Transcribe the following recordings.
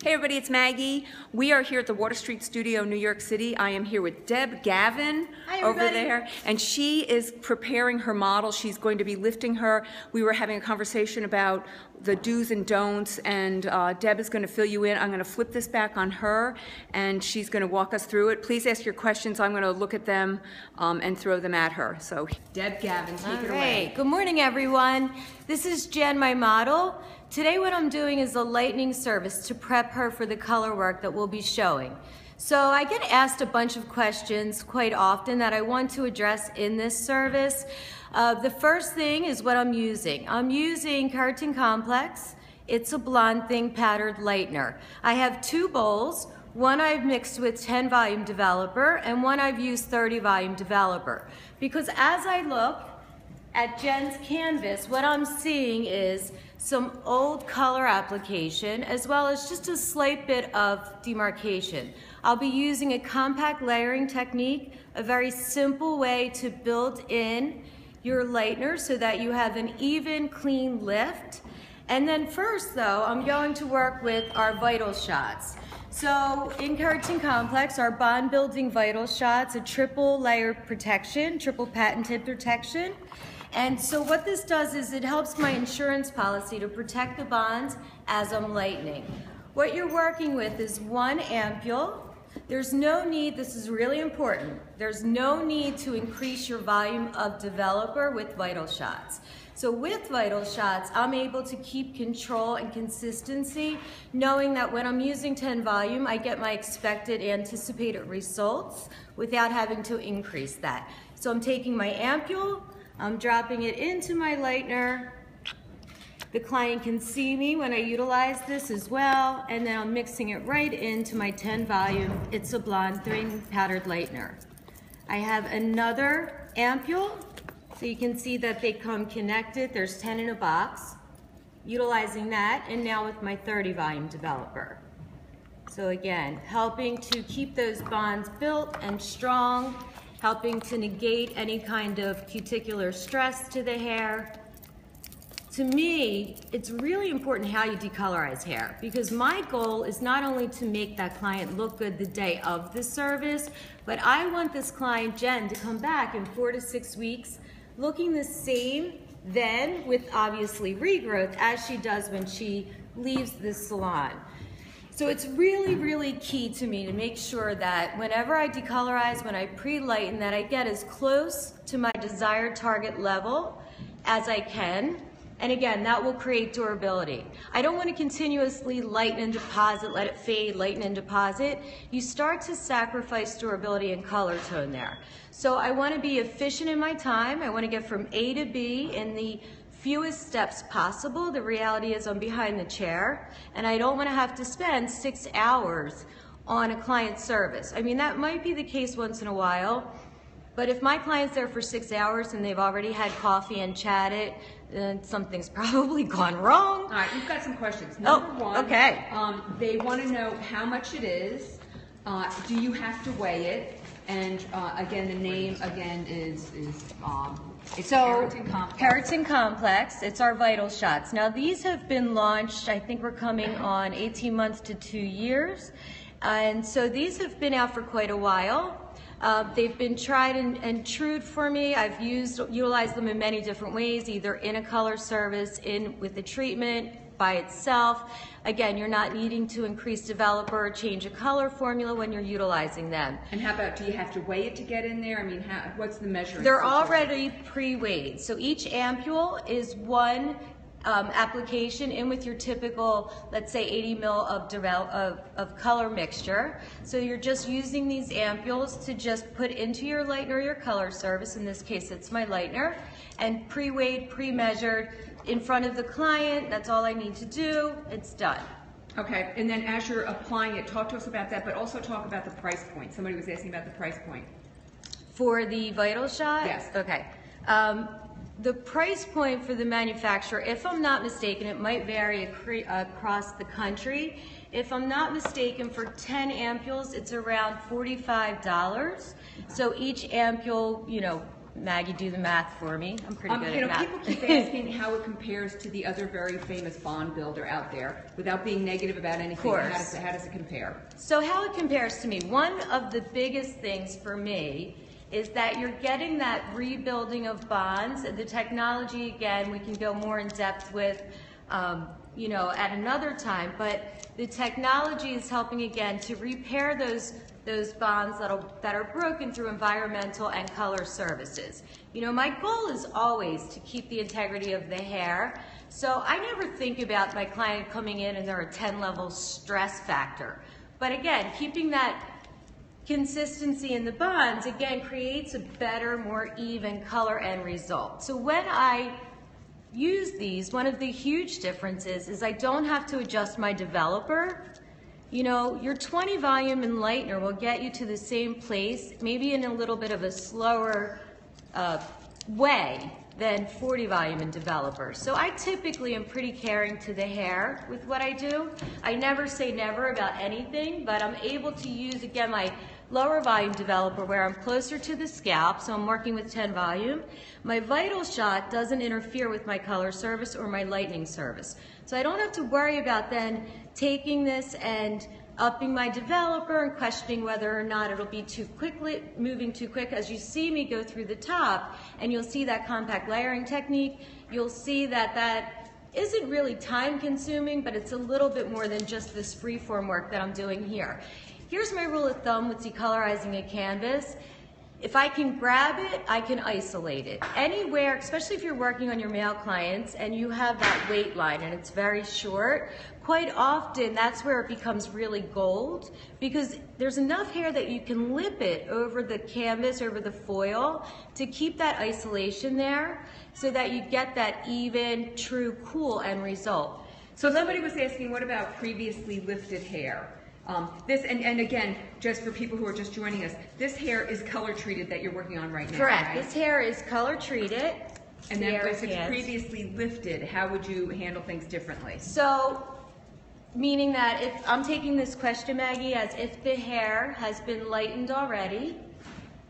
Hey everybody, it's Maggie. We are here at the Water Street Studio, New York City. I am here with Deb Gavin over there, and she is preparing her model. She's going to be lifting her. We were having a conversation about the do's and don'ts, and Deb is going to fill you in. I'm going to flip this back on her, and she's going to walk us through it. Please ask your questions. I'm going to look at them and throw them at her. So, Deb Gavin, take it away. Good morning, everyone. This is Jen, my model. Today what I'm doing is a lightening service to prep her for the color work that we'll be showing. So I get asked a bunch of questions quite often that I want to address in this service. The first thing is what I'm using. I'm using Keratin Complex. It's a blonde thing powdered lightener. I have two bowls. One I've mixed with 10 volume developer and one I've used 30 volume developer. Because as I look at Jen's canvas, what I'm seeing is some old color application as well as just a slight bit of demarcation. I'll be using a compact layering technique, a very simple way to build in your lightener so that you have an even, clean lift. And then first though, I'm going to work with our Vial Shots. So in Keratin Complex, our bond building Vial Shots, a triple layer protection, triple patented protection. And so what this does is it helps my insurance policy to protect the bonds as I'm lightening. What you're working with is one ampule. There's no need, this is really important, there's no need to increase your volume of developer with Vial Shots. So with Vial Shots, I'm able to keep control and consistency, knowing that when I'm using 10 volume, I get my expected anticipated results without having to increase that. So I'm taking my ampule, I'm dropping it into my lightener. The client can see me when I utilize this as well, and then I'm mixing it right into my 10 volume. It's a blonde thing powdered lightener. I have another ampule, so you can see that they come connected. There's 10 in a box. Utilizing that, and now with my 30 volume developer. So again, helping to keep those bonds built and strong, helping to negate any kind of cuticular stress to the hair. To me, it's really important how you decolorize hair because my goal is not only to make that client look good the day of the service, but I want this client, Jen, to come back in 4 to 6 weeks looking the same then with obviously regrowth as she does when she leaves the salon. So it's really, really key to me to make sure that whenever I decolorize, when I pre-lighten, that I get as close to my desired target level as I can. And again, that will create durability. I don't want to continuously lighten and deposit, let it fade, lighten and deposit. You start to sacrifice durability and color tone there. So I want to be efficient in my time. I want to get from A to B in the fewest steps possible. The reality is I'm behind the chair and I don't want to have to spend 6 hours on a client service. I mean, that might be the case once in a while, but if my client's there for 6 hours and they've already had coffee and chatted, then something's probably gone wrong. All right, you've got some questions. Number one, okay. They want to know how much it is. Do you have to weigh it? And again, the name again is it's Keratin Complex. It's our Vial Shots. Now these have been launched, I think we're coming on 18 months to 2 years. And so these have been out for quite a while. They've been tried and true for me. I've utilized them in many different ways, either in a color service, with the treatment, by itself. Again, you're not needing to increase developer or change a color formula when you're utilizing them. And how about, do you have to weigh it to get in there? I mean, what's the measuring? They're already pre-weighed. So each ampule is one application in with your typical, let's say 80 mil of color mixture. So you're just using these ampules to just put into your lightener or your color service. In this case, it's my lightener. And pre-weighed, pre-measured in front of the client. That's all I need to do. It's done. Okay, and then as you're applying it, talk to us about that, but also talk about the price point. Somebody was asking about the price point. For the Vial Shot? Yes. Okay. The price point for the manufacturer, if I'm not mistaken, it might vary across the country. If I'm not mistaken, for 10 ampules, it's around $45. So each ampule, you know, Maggie do the math for me. I'm pretty good You know, at math. people keep asking how it compares to the other very famous bond builder out there. Without being negative about anything, how does it compare? So how it compares to me, one of the biggest things for me is that you're getting that rebuilding of bonds. The technology, again, we can go more in depth with, you know, at another time, but the technology is helping, again, to repair those bonds that are broken through environmental and color services. You know, my goal is always to keep the integrity of the hair, so I never think about my client coming in and they're a 10-level stress factor. But again, keeping that consistency in the bonds, again, creates a better, more even color end result. So when I use these, one of the huge differences is I don't have to adjust my developer. You know, your 20 volume enlightener will get you to the same place, maybe in a little bit of a slower way than 40 volume and developer. So I typically am pretty caring to the hair with what I do. I never say never about anything, but I'm able to use, again, my lower volume developer where I'm closer to the scalp, so I'm working with 10 volume. My Vial Shot doesn't interfere with my color service or my lightening service. So I don't have to worry about then taking this and upping my developer and questioning whether or not it'll be too quickly, moving too quick. As you see me go through the top, and you'll see that compact layering technique, you'll see that that isn't really time consuming, but it's a little bit more than just this freeform work that I'm doing here. Here's my rule of thumb with decolorizing a canvas. If I can grab it, I can isolate it. Anywhere, especially if you're working on your male clients and you have that weight line and it's very short, quite often that's where it becomes really gold because there's enough hair that you can lip it over the canvas, over the foil to keep that isolation there so that you get that even, true, cool end result. So somebody was asking, what about previously lifted hair? This, and again, just for people who are just joining us, this hair is color treated that you're working on right now. Correct. Right? This hair is color treated. And then if it's previously lifted, how would you handle things differently? So, meaning that if I'm taking this question, Maggie, as if the hair has been lightened already,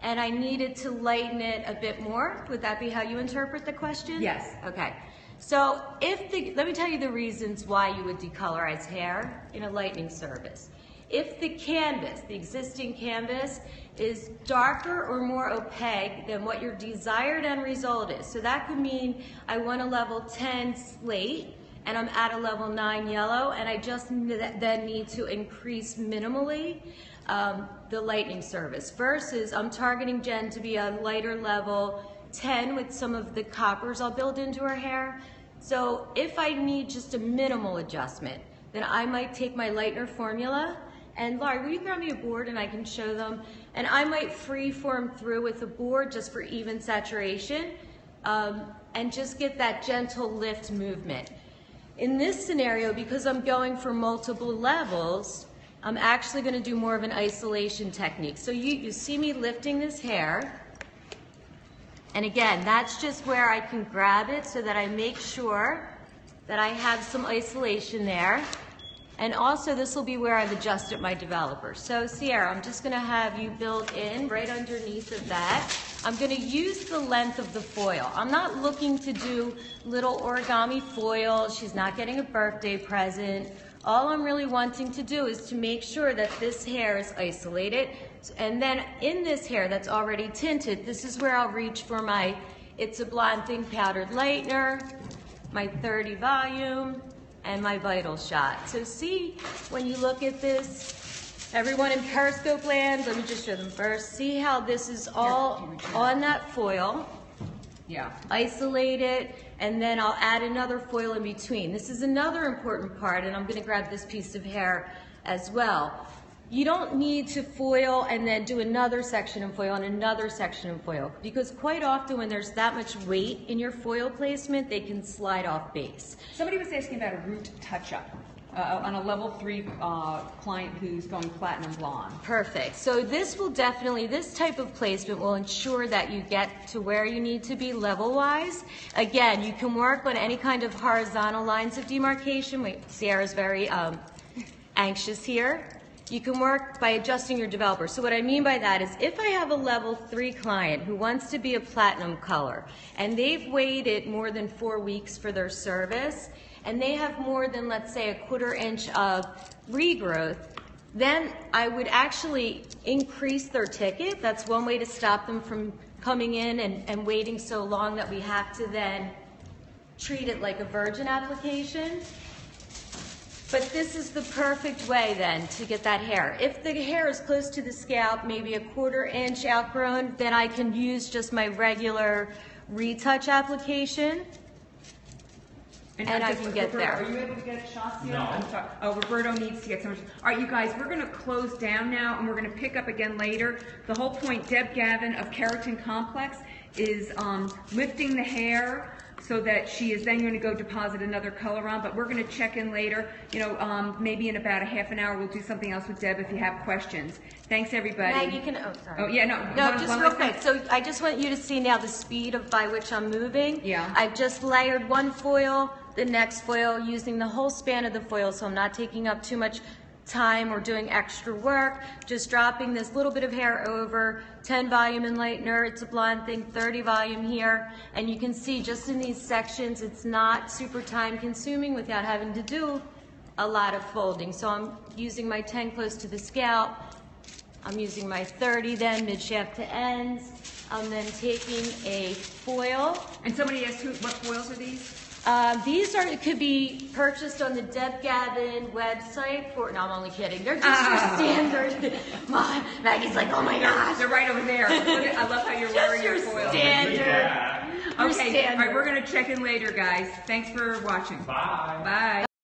and I needed to lighten it a bit more, would that be how you interpret the question? Yes. Okay. So let me tell you the reasons why you would decolorize hair in a lightening service. If the canvas, the existing canvas, is darker or more opaque than what your desired end result is, so that could mean I want a level 10 slate and I'm at a level 9 yellow and I just then need to increase minimally the lightening service versus I'm targeting Jen to be a lighter level 10 with some of the coppers I'll build into her hair. So if I need just a minimal adjustment, then I might take my lightener formula. And Laurie, will you grab me a board and I can show them? And I might free form through with a board just for even saturation and just get that gentle lift movement. In this scenario, because I'm going for multiple levels, I'm actually going to do more of an isolation technique. So you see me lifting this hair. And again, that's just where I can grab it so that I make sure that I have some isolation there. And also this will be where I've adjusted my developer. So Sierra, I'm just gonna have you build in right underneath of that. I'm gonna use the length of the foil. I'm not looking to do little origami foil. She's not getting a birthday present. All I'm really wanting to do is to make sure that this hair is isolated. And then in this hair that's already tinted, this is where I'll reach for my It's a Blonde Thing powdered lightener, my 30 volume, and my Vial Shot. So see, when you look at this, everyone in Periscope land, let me just show them first. See how this is all on that foil. Yeah. Isolate it, and then I'll add another foil in between. This is another important part, and I'm gonna grab this piece of hair as well. You don't need to foil and then do another section of foil and another section of foil, because quite often when there's that much weight in your foil placement, they can slide off base. Somebody was asking about a root touch-up on a level 3 client who's going platinum blonde. Perfect. So this will definitely, this type of placement will ensure that you get to where you need to be level-wise. Again, you can work on any kind of horizontal lines of demarcation. Wait, Sierra's very anxious here. you can work by adjusting your developer. So what I mean by that is if I have a level 3 client who wants to be a platinum color and they've waited more than 4 weeks for their service and they have more than, let's say, a 1/4 inch of regrowth, then I would actually increase their ticket. That's one way to stop them from coming in and waiting so long that we have to then treat it like a virgin application. But this is the perfect way then to get that hair. If the hair is close to the scalp, maybe a 1/4 inch outgrown, then I can use just my regular retouch application. And I can get there. Are you able to get shots here? No. I'm sorry. Oh, Roberto needs to get some. All right, you guys, we're going to close down now, and we're going to pick up again later. The whole point, Deb Gavin of Keratin Complex is lifting the hair so that she is then going to go deposit another color on, but we're going to check in later. You know, maybe in about a half an hour, we'll do something else with Deb if you have questions. Thanks, everybody. Meg, you can, oh, sorry. Oh, yeah, no. Just real quick. So I just want you to see now the speed by which I'm moving. Yeah. I've just layered one foil, the next foil, using the whole span of the foil, so I'm not taking up too much time or doing extra work, just dropping this little bit of hair over, 10 volume enlightener, it's a blonde thing, 30 volume here, and you can see just in these sections it's not super time consuming without having to do a lot of folding. So I'm using my 10 close to the scalp, I'm using my 30 then, mid shaft to ends, I'm then taking a foil. And somebody asked what foils are these? These could be purchased on the Deb Gavin website for, no, I'm only kidding. They're just your standard. Maggie's like, oh my gosh. They're right over there. I love how you're wearing your foils. Standard. Okay, all right, we're going to check in later, guys. Thanks for watching. Bye. Bye.